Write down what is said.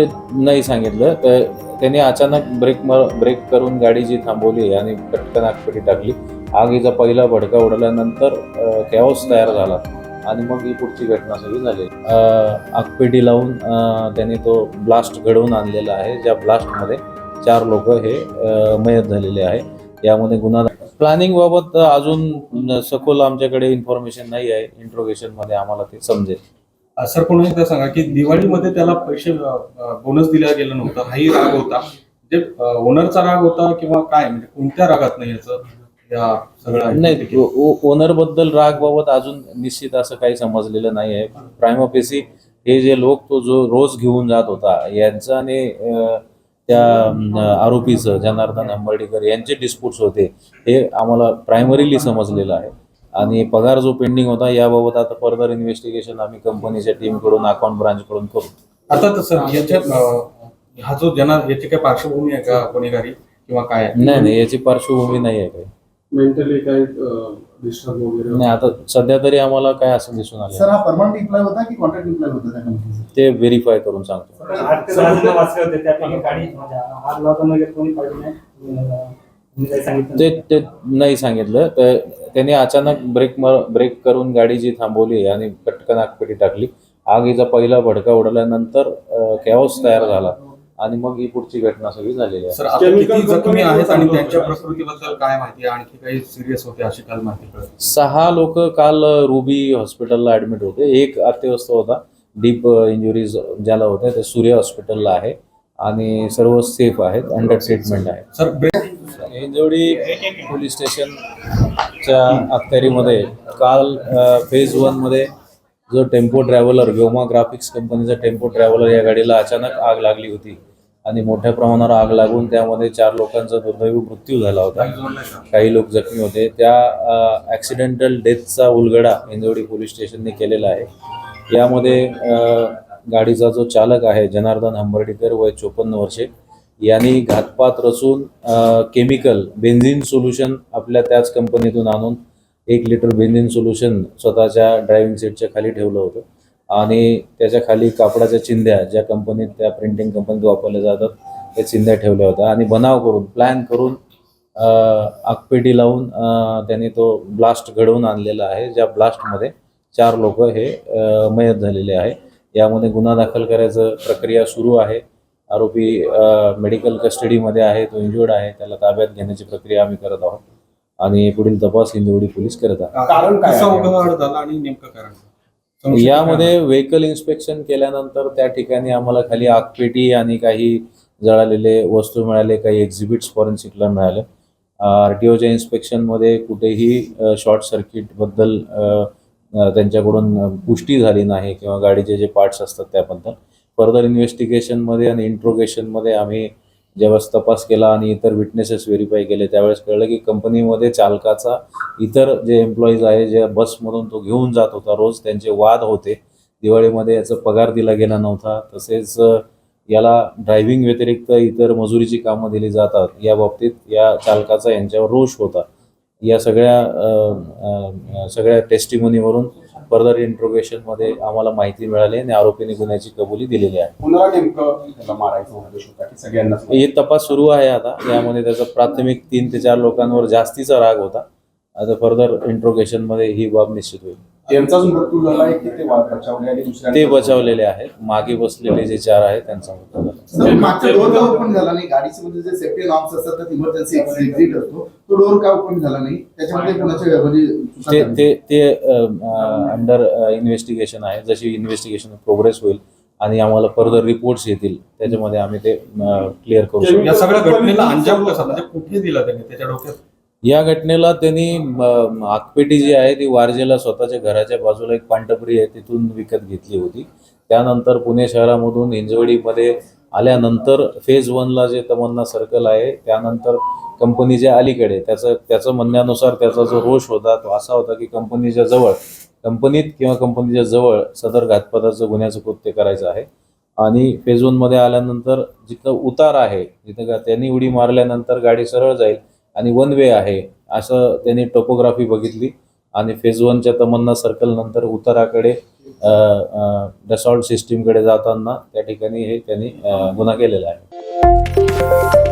नाही सांगितलं तर त्यांनी अचानक ब्रेक करून गाडी जी थांबवली आणि पटकन आगपेटी टाकली. आगीचा पहिला भडका उडल्यानंतर कॅओस तयार झाला आणि मग ही पुढची घटना सगळी झाली. आगपेटी लावून त्यांनी तो ब्लास्ट घडवून आणलेला आहे, ज्या ब्लास्टमध्ये 4 लोक हे मयत झालेले आहे. यामध्ये गुन्हा प्लॅनिंग बाबत अजून सखोल आमच्याकडे इन्फॉर्मेशन नाही आहे. इंट्रोगेशनमध्ये आम्हाला ते समजेल. सर पुन्हा एकदा सांगा की दिवाळीमध्ये त्याला पैसे बोनस दिला गेला नव्हता, हाही राग होता, म्हणजे ओनरचा राग होता किंवा काय, म्हणजे कोणत्या रागात नाही याचं या सगळं नाही, ओनर बद्दल राग बाबत अजून निश्चित असं काही समजलेलं नाही आहे. प्रायमोपेसी हे जे लोक तो जो रोज घेऊन जात होता यांचं आणि त्या आरोपीचं जनार्दन हंबर्डीकर यांचे डिस्प्यूट्स होते हे आम्हाला प्रायमरीली समजलेलं आहे. आणि पगार जो पेंडिंग होता याबाबत आता फर्दर इन्व्हेस्टिगेशन आम्ही कंपनीच्या टीमकडून अकाउंट ब्रांचकडून करू. आता तसं याच्यात हा जो याची काय पार्श्वभूमी आहे का गुन्हेगारी किंवा काय? नाही, याची पार्श्वभूमी नाही आहे काही. मेंटली काय डिस्टर्ब वगैरे नाही, आता सध्या तरी आम्हाला काय असं दिसून आलं. सर, हा परमनंट एम्प्लॉय होता की कॉन्ट्रॅक्ट एम्प्लॉय होता त्या कंपनीचा? ते व्हेरीफाय करून सांगतो. ते नाही सांगितलं तर त्यांनी अचानक ब्रेक करून गाडी जी थांबवली आणि पटकन आगपेटी टाकली. आगीचा पहिला भडका उडल्यानंतर कॅओस तयार झाला आणि मग ही पुढची घटना सगळी झालेली आहे. सर, आता किती जखमी आहेत आणि त्यांच्या प्रकृतीबद्दल काय माहिती आहे? आणखी काही सिरियस होते अशी काल माहिती कळली. 6 लोक काल रुबी हॉस्पिटलला ऍडमिट होते. एक अत्यवस्थ होता, डीप इंजुरीज ज्याला होत्या ते सूर्य हॉस्पिटलला आहे आणि सर्व सेफ आहेत, अंडर ट्रीटमेंट आहे. सर, हिंजवडी पोलीस स्टेशनच्या अखत्यारीमध्ये काल फेज 1 मध्ये जो टेम्पो ट्रॅव्हलर व्योमा ग्राफिक्स कंपनीचा टेम्पो ट्रॅव्हलर या गाडीला अचानक आग लागली होती आणि मोठ्या प्रमाणावर आग लागून त्यामध्ये 4 लोकांचा दुर्दैवी मृत्यू झाला होता. काही लोक जखमी होते. त्या ॲक्सिडेंटल डेथचा उलगडा हिंजवडी पोलीस स्टेशनने केलेला आहे. यामध्ये गाडीचा जो चालक आहे जनार्दन हंबर्डीकर, वय 54 वर्षे, यांनी घातपात रचून केमिकल बेन्झिन सोल्युशन आपल्या त्याच कंपनीतून आणून 1 लिटर बेन्झिन सोल्युशन स्वतःच्या ड्रायव्हिंग सीटच्या खाली ठेवलं होतं आणि त्याच्या खाली कापडाच्या चिंध्या ज्या कंपनीत त्या प्रिंटिंग कंपनीत वापरल्या जातात त्या चिंध्या ठेवल्या होत्या आणि बनाव करून प्लॅन करून आगपेटी लावून त्यांनी तो ब्लास्ट घडवून आणलेला आहे, ज्या ब्लास्टमध्ये 4 लोक हे मयत झालेले आहे. यामध्ये गुन्हा दाखल करायचं प्रक्रिया सुरू आहे. आरोपी मेडिकल कस्टडीमध्ये आहे, तो इंज्युर्ड आहे, त्याला ताब्यात घेण्याची प्रक्रिया आम्ही करत आहोत आणि पुढील तपास हिंजवडी पोलीस करत आहेत. कारण काय झालं आणि नेमकं कारण यामध्ये व्हेकल इन्स्पेक्शन केल्यानंतर त्या ठिकाणी आम्हाला खाली आगपेटी आणि काही जळालेले वस्तू मिळाले, काही एक्झिबिट्स फॉरेन्सिकला मिळाले. RTOच्या इन्स्पेक्शनमध्ये कुठेही शॉर्ट सर्किटबद्दल त्यांच्याकडून पुष्टी झाली नाही किंवा गाडीचे जे पार्ट्स असतात त्याबद्दल. फर्दर इन्व्हेस्टिगेशनमध्ये आणि इंट्रोगेशनमध्ये आम्ही ज्यावेळेस तपास केला आणि इतर विटनेसेस व्हेरीफाय केले त्यावेळेस कळलं की कंपनीमध्ये चालकाचा इतर जे एम्प्लॉईज आहे, ज्या बसमधून तो घेऊन जात होता रोज, त्यांचे वाद होते. दिवाळीमध्ये याचा पगार दिला गेला नव्हता, तसेच याला ड्रायव्हिंग व्यतिरिक्त इतर मजुरीची कामं दिली जातात या बाबतीत या चालकाचा यांच्यावर रोष होता. या सगळ्या टेस्टिमोनीवरून फर्दर इंट्रोगेशनमध्ये आम्हाला माहिती मिळाली आणि आरोपीने गुन्ह्याची कबुली दिलेली आहे. हे तपास सुरू आहे आता. यामध्ये त्याचा प्राथमिक 3 ते 4 लोकांवर जास्तीचा राग होता. आता फर्दर इंट्रोगेशनमध्ये ही बाब निश्चित होईल. त्यांचा मृत्यू झाला आहे की ते बचावलेले आहेत. मागे बसलेले जे 4 आहेत त्यांचा मृत्यू झाला. मागचा डोर का ओपन झाला नाही? गाडीमध्ये जे सेफ्टी नॉर्म्स असतात तर इमर्जन्सी एक्झिट असतो, तो डोर का ओपन झाला नाही? त्याच्यामध्ये कुणाच्या म्हणजे ते अंडर इन्व्हेस्टिगेशन आहे. जशी इन्व्हेस्टिगेशन प्रोग्रेस होईल आणि आम्हाला फर्दर रिपोर्ट्स येतील त्याच्यामध्ये आम्ही ते क्लिअर करू शकतो. या सगळ्या घटनेला अंजाम कसा, म्हणजे कुठे दिला त्यांनी त्याच्या डोक्यात? या घटनेला त्यांनी आगपेटी जी आहे ती वारजेला स्वतःच्या घराच्या बाजूला एक पानटपरी आहे तिथून विकत घेतली होती. त्यानंतर पुणे शहरामधून हिंजवडीमध्ये आल्यानंतर फेज 1ला जे तमन्ना सर्कल आहे त्यानंतर कंपनीच्या अलीकडे त्याचं म्हणण्यानुसार त्याचा जो रोष होता तो असा होता की कंपनीत किंवा कंपनीच्या जवळ सदर घातपाताचं गुन्ह्याचं कृत्य करायचं आहे. आणि फेज 1मध्ये आल्यानंतर जिथं उतार आहे, जिथं त्यांनी उडी मारल्यानंतर गाडी सरळ जाईल आणि 1 वे आहे असं त्यांनी टोपोग्राफी बघितली आणि फेज 1च्या तमन्ना सर्कल नंतर उताराकडे डसॉल्ट सिस्टीमकडे जाताना त्या ठिकाणी हे त्यांनी गुन्हा केलेला आहे.